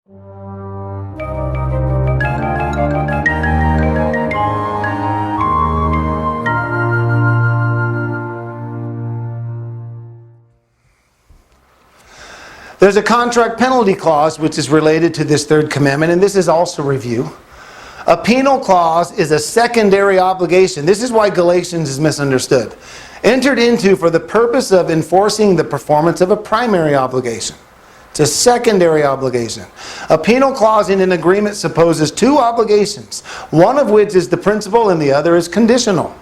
There's a contract penalty clause which is related to this third commandment, and this is also review. A penal clause is a secondary obligation. This is why Galatians is misunderstood. Entered into for the purpose of enforcing the performance of a primary obligation. It's a secondary obligation. A penal clause in an agreement supposes two obligations, one of which is the principal and the other is conditional.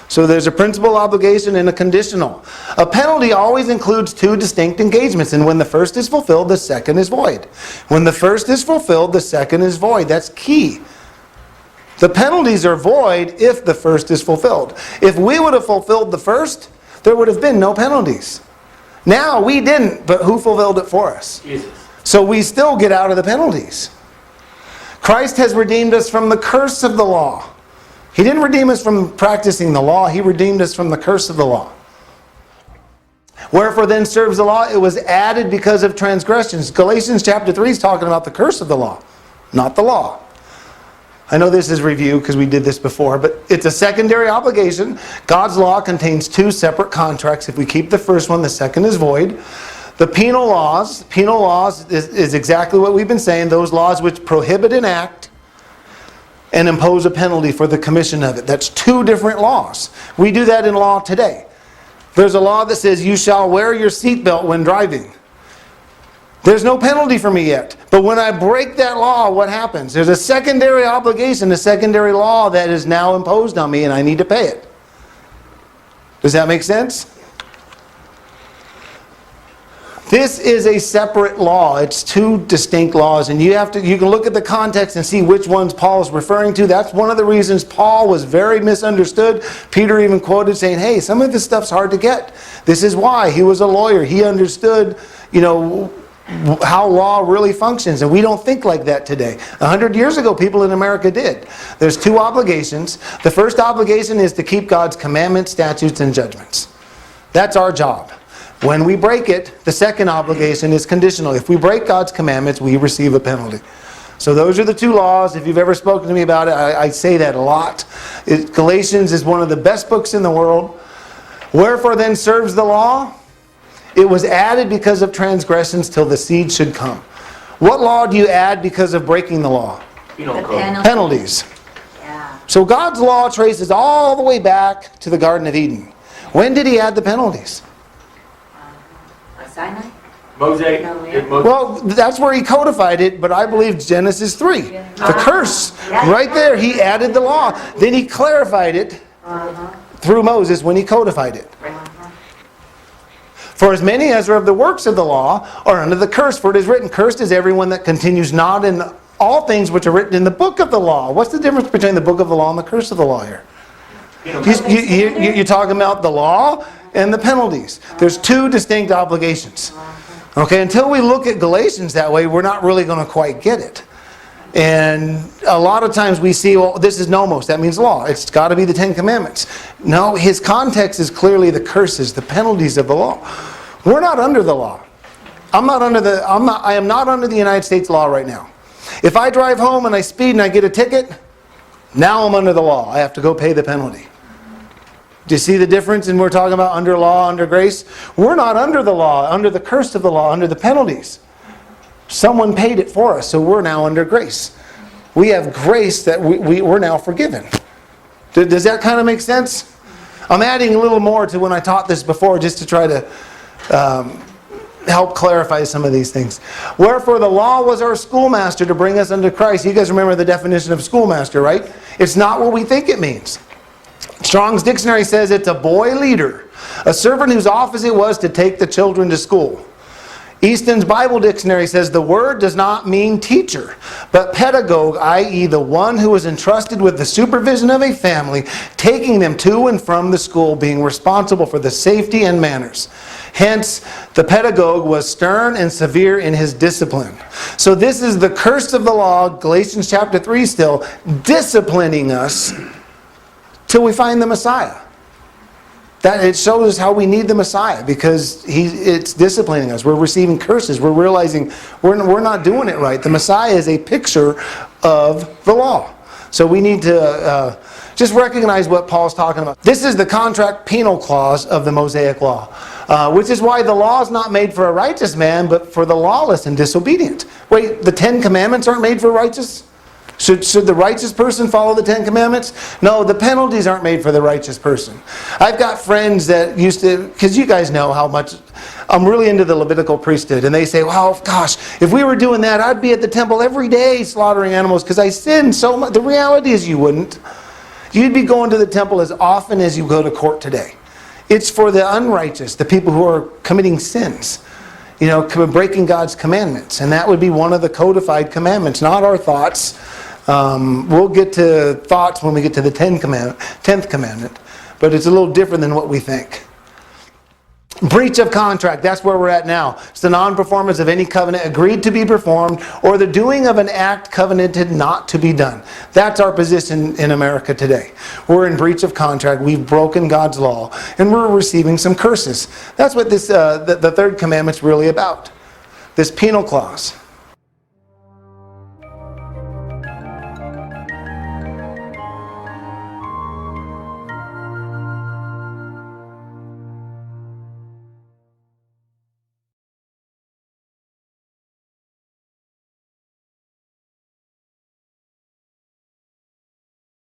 So there's a principal obligation and a conditional. A penalty always includes two distinct engagements, and when the first is fulfilled, the second is void. When the first is fulfilled, the second is void. That's key. The penalties are void if the first is fulfilled. If we would have fulfilled the first, there would have been no penalties. Now we didn't, but who fulfilled it for us? Jesus. So we still get out of the penalties. Christ has redeemed us from the curse of the law. He didn't redeem us from practicing the law. He redeemed us from the curse of the law. Wherefore then serves the law? It was added because of transgressions. Galatians chapter 3 is talking about the curse of the law, not the law. I know this is review because we did this before, but it's a secondary obligation. God's law contains two separate contracts. If we keep the first one, the second is void. The penal laws is exactly what we've been saying. Those laws which prohibit an act and impose a penalty for the commission of it. That's two different laws. We do that in law today. There's a law that says you shall wear your seatbelt when driving. There's no penalty for me yet. But when I break that law, what happens? There's a secondary obligation, a secondary law that is now imposed on me and I need to pay it. Does that make sense? This is a separate law. It's two distinct laws, and you can look at the context and see which ones Paul is referring to. That's one of the reasons Paul was very misunderstood. Peter even quoted saying, hey, some of this stuff's hard to get. This is why. He was a lawyer. He understood, how law really functions, and we don't think like that today. 100 years ago, people in America did. There's two obligations. The first obligation is to keep God's commandments, statutes, and judgments. That's our job. When we break it, the second obligation is conditional. If we break God's commandments, we receive a penalty. So those are the two laws. If you've ever spoken to me about it, I say that a lot. Galatians is one of the best books in the world. Wherefore then serves the law? It was added because of transgressions till the seed should come. What law do you add because of breaking the law? Penalties. Yeah. So God's law traces all the way back to the Garden of Eden. When did He add the penalties? Sinai? Mosaic. Well, that's where He codified it, but I believe Genesis 3. The curse. Right there, He added the law. Then He clarified it through Moses when He codified it. For as many as are of the works of the law are under the curse, for it is written, cursed is everyone that continues not in all things which are written in the book of the law. What's the difference between the book of the law and the curse of the law here? You're talking about the law and the penalties. There's two distinct obligations. Okay, until we look at Galatians that way, we're not really going to quite get it. And a lot of times we see, well, this is nomos, that means law. It's got to be the Ten Commandments. No, his context is clearly the curses, the penalties of the law. We're not under the law. I am not under the United States law right now. If I drive home and I speed and I get a ticket, now I'm under the law. I have to go pay the penalty. Do you see the difference? And we're talking about under law, under grace. We're not under the law, under the curse of the law, under the penalties. Someone paid it for us, so we're now under grace. We have grace that we're now forgiven. Does that kind of make sense? I'm adding a little more to when I taught this before, just to try to help clarify some of these things. Wherefore the law was our schoolmaster to bring us unto Christ. You guys remember the definition of schoolmaster, right? It's not what we think it means. Strong's Dictionary says it's a boy leader, a servant whose office it was to take the children to school. Easton's Bible Dictionary says the word does not mean teacher, but pedagogue, i.e. the one who is entrusted with the supervision of a family, taking them to and from the school, being responsible for the safety and manners. Hence, the pedagogue was stern and severe in his discipline. So this is the curse of the law, Galatians chapter 3 still, disciplining us till we find the Messiah. That it shows us how we need the Messiah, because it's disciplining us. We're receiving curses. We're realizing we're not doing it right. The Messiah is a picture of the law. So we need to just recognize what Paul's talking about. This is the contract penal clause of the Mosaic law, which is why the law is not made for a righteous man, but for the lawless and disobedient. Wait, the 10 Commandments aren't made for righteous? Should the righteous person follow the 10 Commandments? No, the penalties aren't made for the righteous person. I've got friends that used to, because you guys know how much I'm really into the Levitical priesthood, and they say, well, gosh, if we were doing that, I'd be at the temple every day slaughtering animals because I sin so much. The reality is you wouldn't. You'd be going to the temple as often as you go to court today. It's for the unrighteous, the people who are committing sins, breaking God's commandments. And that would be one of the codified commandments, not our thoughts. We'll get to thoughts when we get to the 10th commandment. But it's a little different than what we think. Breach of contract, that's where we're at now. It's the non-performance of any covenant agreed to be performed, or the doing of an act covenanted not to be done. That's our position in America today. We're in breach of contract. We've broken God's law, and we're receiving some curses. That's what this the third commandment's really about. This penal clause.